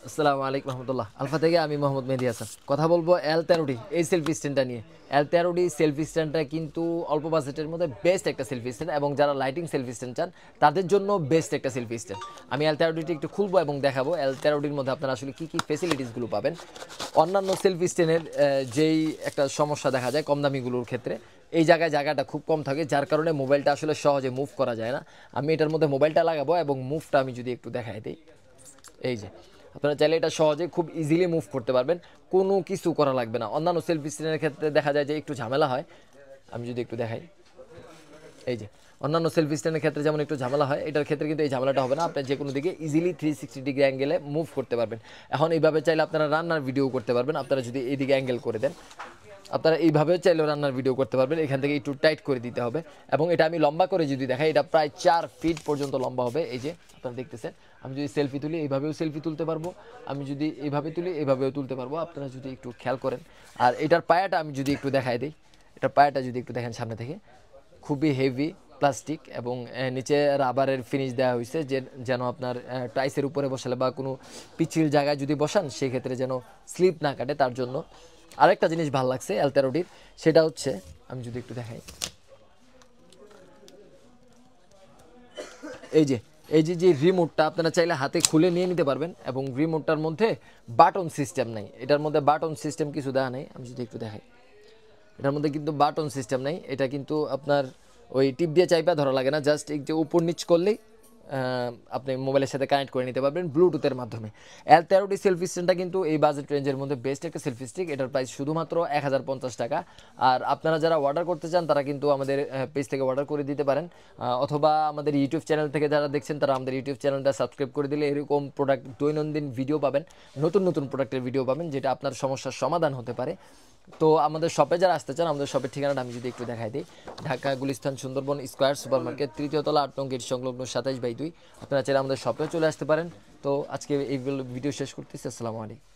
আসসালামু আলাইকুম রহমতুল্লাহ। আলফা থেকে আমি মোহাম্মদ মেহেদী হাসান। কথা বলবো L13 এই সেলফি স্ট্যান্ডটা নিয়ে। L13 সেলফি স্ট্যান্ডটা কিন্তু অল্প বাজেটের মধ্যে বেস্ট একটা সেলফি স্ট্যান্ড, এবং যারা লাইটিং সেলফি স্ট্যান্ড চান তাদের জন্য বেস্ট একটা সেলফি স্ট্যান্ড। আমি L13টি একটু খুলবো এবং দেখাবো L13টির মধ্যে আপনারা আসলে কী কী ফেসিলিটিসগুলো পাবেন। অন্যান্য সেলফি স্ট্যান্ডের যেই একটা সমস্যা দেখা যায় কম দামিগুলোর ক্ষেত্রে, এই জায়গাটা খুব কম থাকে, যার কারণে মোবাইলটা আসলে সহজে মুভ করা যায় না। আমি এটার মধ্যে মোবাইলটা লাগাবো এবং মুভটা আমি যদি একটু দেখাই দিই, এই যে আপনারা চাইলে এটা সহজে খুব ইজিলি মুভ করতে পারবেন, কোনো কিছু করা লাগবে না। অন্যান্য সেলফি স্ট্যান্ডের ক্ষেত্রে দেখা যায় যে একটু ঝামেলা হয়। আমি যদি একটু দেখাই, এই যে অন্যান্য সেলফি স্ট্যান্ডের ক্ষেত্রে যেমন একটু ঝামেলা হয়, এটার ক্ষেত্রে কিন্তু এই ঝামেলাটা হবে না। আপনি যে কোনো দিকে ইজিলি 360 ডিগ্রি অ্যাঙ্গেলে মুভ করতে পারবেন। এখন এইভাবে চাইলে আপনারা রান্নার ভিডিও করতে পারবেন। আপনারা যদি এইদিকে অ্যাঙ্গেল করে দেন, আপনারা এইভাবে চাইলেও রান্নার ভিডিও করতে পারবেন। এখান থেকে একটু টাইট করে দিতে হবে, এবং এটা আমি লম্বা করে যদি দেখাই, এটা প্রায় 4 ফিট পর্যন্ত লম্বা হবে। এই যে আপনারা দেখতেছেন, আমি যদি সেলফি তুলি এইভাবেও সেলফি তুলতে পারবো, আমি যদি এইভাবে তুলি এইভাবেও তুলতে পারবো, আপনারা যদি একটু খেয়াল করেন। আর এটার পায়াটা আমি যদি একটু দেখাই দিই, এটার পায়াটা যদি একটু দেখেন সামনে থেকে, খুবই হেভি প্লাস্টিক, এবং নিচে রাবারের ফিনিশ দেওয়া হয়েছে, যে যেন আপনার টাইসের উপরে বসালে বা কোনো পিচ্ছিল জায়গায় যদি বসান সেক্ষেত্রে যেন স্লিপ না কাটে, তার জন্য। আরেকটা জিনিস ভালো লাগছে L13টির, সেটা হচ্ছে আমি যদি একটু দেখাই, এই যে যে রিমোটটা আপনারা চাইলে হাতে খুলে নিয়ে নিতে পারবেন, এবং রিমোটটার মধ্যে বাটন সিস্টেম নেই। এটার মধ্যে বাটন সিস্টেম কিছু দেওয়া নেই। আমি যদি একটু দেখাই, এটার মধ্যে কিন্তু বাটন সিস্টেম নেই। এটা কিন্তু আপনার ওই টিপ দিয়ে চাইপা ধরা লাগে না, জাস্ট এই যে উপর নিচ করলেই আপনি মোবাইলের সাথে কানেক্ট করে নিতে পারবেন ব্লুটুথের মাধ্যমে। L13টি সেলফি স্ট্যান্ডটা কিন্তু এই বাজেট রেঞ্জের মধ্যে বেস্ট একটা সেলফি স্টিক। এটার প্রাইস শুধুমাত্র 1050 টাকা। আর আপনারা যারা অর্ডার করতে চান তারা কিন্তু আমাদের পেজ থেকে অর্ডার করে দিতে পারেন, অথবা আমাদের ইউটিউব চ্যানেল থেকে যারা দেখছেন তারা আমাদের ইউটিউব চ্যানেলটা সাবস্ক্রাইব করে দিলে এরকম প্রোডাক্ট দৈনন্দিন ভিডিও পাবেন, নতুন নতুন প্রোডাক্টের ভিডিও পাবেন, যেটা আপনার সমস্যার সমাধান হতে পারে। তো আমাদের শপে যারা আসতে চান, আমাদের শপের ঠিকানাটা আমি যদি একটু দেখাই দিই, Dhaka Gulistan Sundarban square super market, তৃতীয় তলা, 8 নং গেট সংলগ্ন 27/2। আপনারা চাইলে আমাদের শপে চলে আসতে পারেন। তো আজকে এই ভিডিও শেষ করতেছি। আসসালামু আলাইকুম।